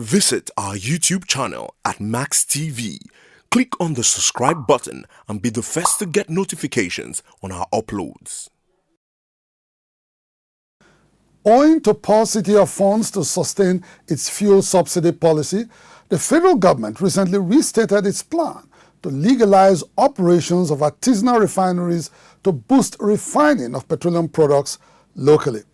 Visit our YouTube channel at Max TV. Click on the subscribe button and be the first to get notifications on our uploads. Owing to paucity of funds to sustain its fuel subsidy policy, the federal government recently restated its plan to legalize operations of artisanal refineries to boost refining of petroleum products locally.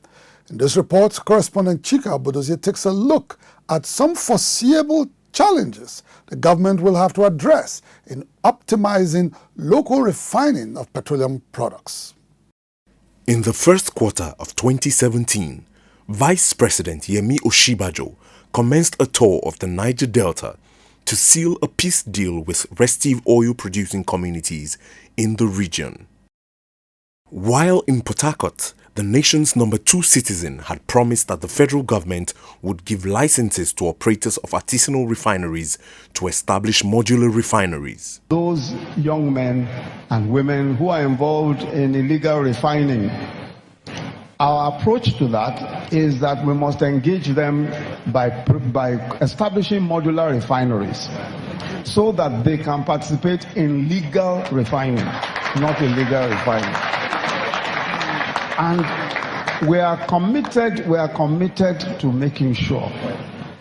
In this report, correspondent Chika Bodozie takes a look at some foreseeable challenges the government will have to address in optimizing local refining of petroleum products. In the first quarter of 2017, Vice President Yemi Oshibajo commenced a tour of the Niger Delta to seal a peace deal with restive oil-producing communities in the region. While in Port Harcourt, the nation's number 2 citizen had promised that the federal government would give licenses to operators of artisanal refineries to establish modular refineries. Those young men and women who are involved in illegal refining, our approach to that is that we must engage them by establishing modular refineries so that they can participate in legal refining, not illegal refining. And we are committed to making sure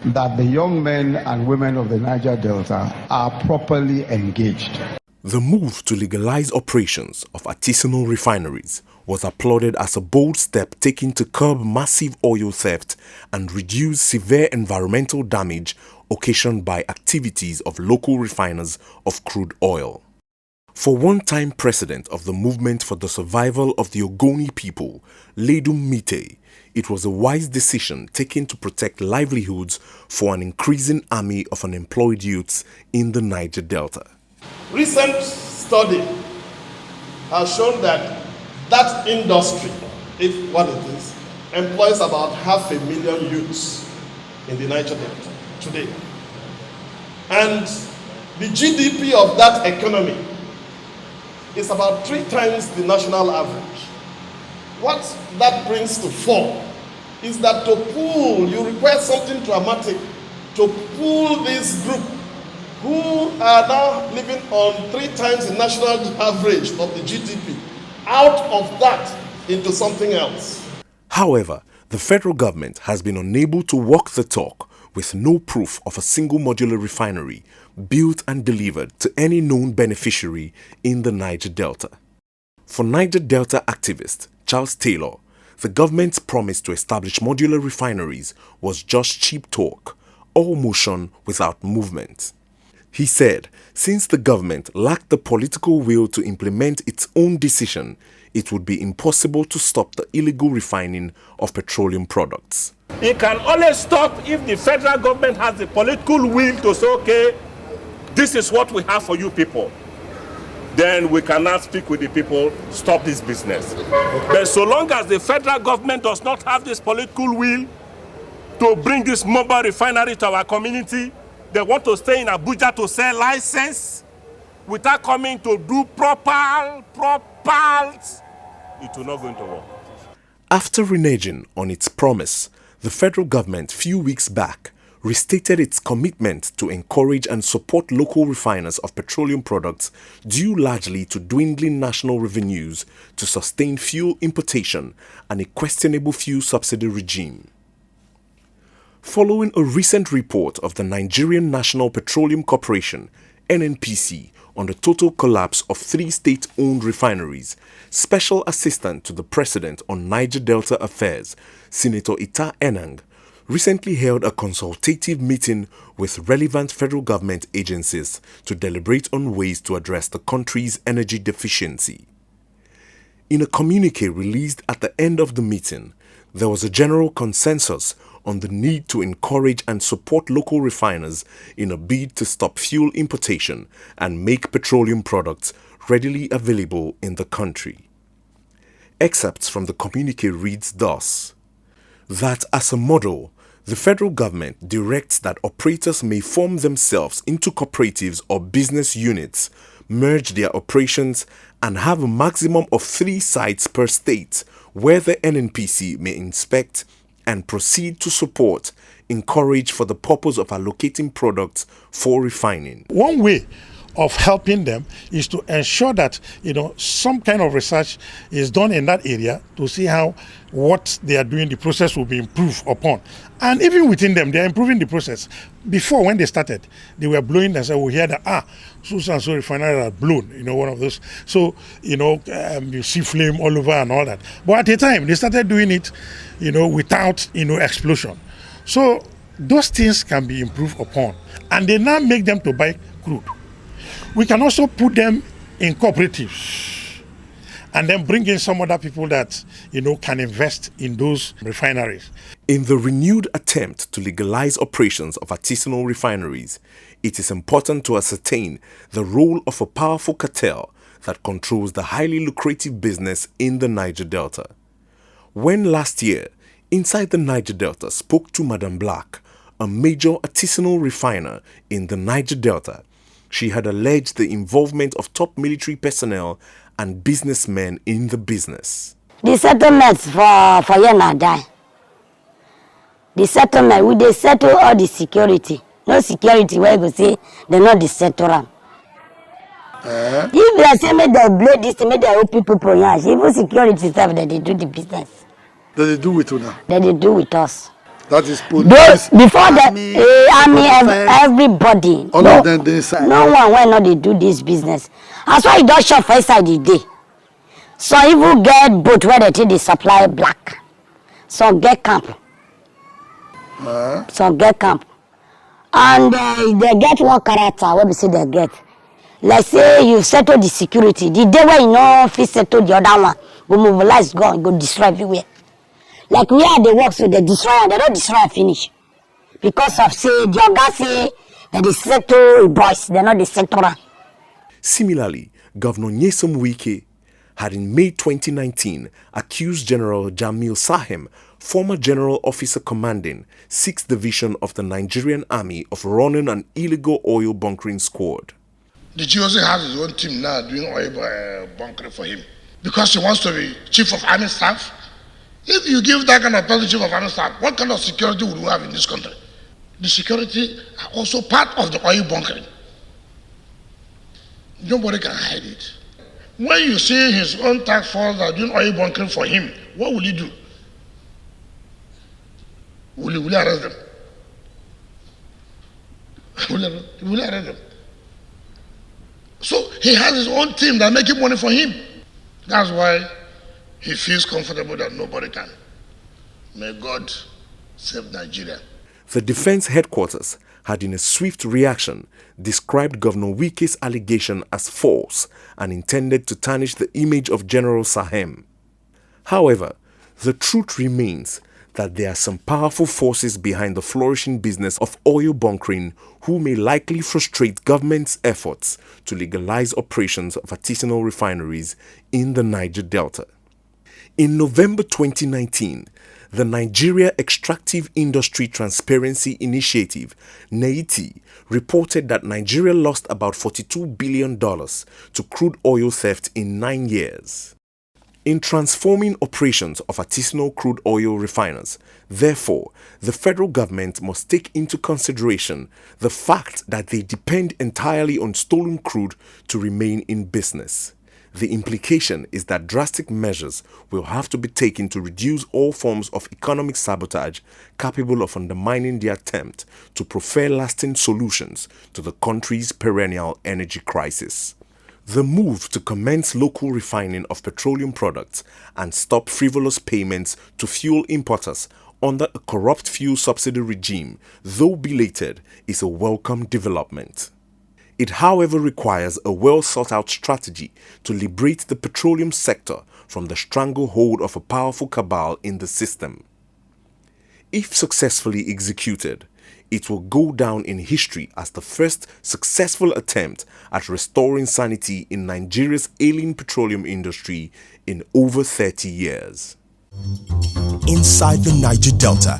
that the young men and women of the Niger Delta are properly engaged. The move to legalize operations of artisanal refineries was applauded as a bold step taken to curb massive oil theft and reduce severe environmental damage occasioned by activities of local refiners of crude oil. For one-time president of the Movement for the Survival of the Ogoni People, Ledum Mite, it was a wise decision taken to protect livelihoods for an increasing army of unemployed youths in the Niger Delta. Recent study has shown that that industry, if what it is, employs about 500,000 youths in the Niger Delta today. And the GDP of that economy is about 3 times the national average. What that brings to fore is that to pull, you require something dramatic to pull this group who are now living on 3 times the national average of the GDP out of that into something else. However, the federal government has been unable to walk the talk with no proof of a single modular refinery built and delivered to any known beneficiary in the Niger Delta. For Niger Delta activist Charles Taylor, the government's promise to establish modular refineries was just cheap talk, all motion without movement. He said, since the government lacked the political will to implement its own decision, it would be impossible to stop the illegal refining of petroleum products. It can only stop if the federal government has the political will to say, okay, this is what we have for you people. Then we cannot speak with the people, stop this business. But so long as the federal government does not have this political will to bring this mobile refinery to our community, they want to stay in Abuja to sell license without coming to do proper, it will not going to work. After reneging on its promise, the federal government few weeks back restated its commitment to encourage and support local refiners of petroleum products due largely to dwindling national revenues to sustain fuel importation and a questionable fuel subsidy regime. Following a recent report of the Nigerian National Petroleum Corporation, NNPC, on the total collapse of 3 state-owned refineries, Special Assistant to the President on Niger Delta Affairs, Senator Ita Enang, recently held a consultative meeting with relevant federal government agencies to deliberate on ways to address the country's energy deficiency. In a communique released at the end of the meeting, there was a general consensus on the need to encourage and support local refiners in a bid to stop fuel importation and make petroleum products readily available in the country. Excerpts from the communique reads thus: that as a model, the federal government directs that operators may form themselves into cooperatives or business units, merge their operations, and have a maximum of 3 sites per state where the NNPC may inspect and proceed to support encouraged for the purpose of allocating products for refining. One way of helping them is to ensure that some kind of research is done in that area to see how what they are doing, the process will be improved upon. And even within them, they are improving the process. Before, when they started, they were blowing and said, we hear that so and so refinery are blown, one of those. So you see flame all over and all that. But at the time, they started doing it without explosion. So those things can be improved upon, and they now make them to buy crude. We can also put them in cooperatives and then bring in some other people that, can invest in those refineries. In the renewed attempt to legalize operations of artisanal refineries, it is important to ascertain the role of a powerful cartel that controls the highly lucrative business in the Niger Delta. When last year, Inside the Niger Delta spoke to Madam Black, a major artisanal refiner in the Niger Delta, she had alleged the involvement of top military personnel and businessmen in the business. The settlements for Yenadai. The settlement, they settle all the security. No security where you say they're not the settle. If they say make they blade this, make they help people pronounce. Even security stuff that they do the business. That they do with you now? That they do with us. That is police, before army, everybody. All of them inside. No one when not they do this business. That's why you don't shop for inside the day. So even get boat where they take the supply black. So get camp. So get camp. And they get one character where we say they get. Like say you settle the security. The day when you know if you settle the other one, go mobilize, go destroy everywhere. Like where they work, so they destroy and they don't destroy and finish. Because of say the Oga say that they settle boys, they're not the settlers. Similarly, Governor Nyesom Wike had in May 2019 accused General Jamil Sahem, former general officer commanding 6th Division of the Nigerian Army, of running an illegal oil bunkering squad. The GOC has his own team now doing oil bunkering for him because he wants to be chief of army staff. If you give that kind of person chief of army staff, what kind of security would we have in this country? The security are also part of the oil bunkering. Nobody can hide it. When you see his own task force are doing oil bunkering for him, what will he do? Will he arrest them? Will he arrest them? So he has his own team that making money for him. That's why he feels comfortable that nobody can. May God save Nigeria. The defense headquarters had, in a swift reaction, described Governor Wike's allegation as false and intended to tarnish the image of General Sahem. However, the truth remains that there are some powerful forces behind the flourishing business of oil bunkering who may likely frustrate government's efforts to legalize operations of artisanal refineries in the Niger Delta. In November 2019, the Nigeria Extractive Industry Transparency Initiative, NEITI, reported that Nigeria lost about $42 billion to crude oil theft in 9 years. In transforming operations of artisanal crude oil refiners, therefore, the federal government must take into consideration the fact that they depend entirely on stolen crude to remain in business. The implication is that drastic measures will have to be taken to reduce all forms of economic sabotage capable of undermining the attempt to prefer lasting solutions to the country's perennial energy crisis. The move to commence local refining of petroleum products and stop frivolous payments to fuel importers under a corrupt fuel subsidy regime, though belated, is a welcome development. It, however, requires a well-thought-out strategy to liberate the petroleum sector from the stranglehold of a powerful cabal in the system. If successfully executed, it will go down in history as the first successful attempt at restoring sanity in Nigeria's ailing petroleum industry in over 30 years. Inside the Niger Delta,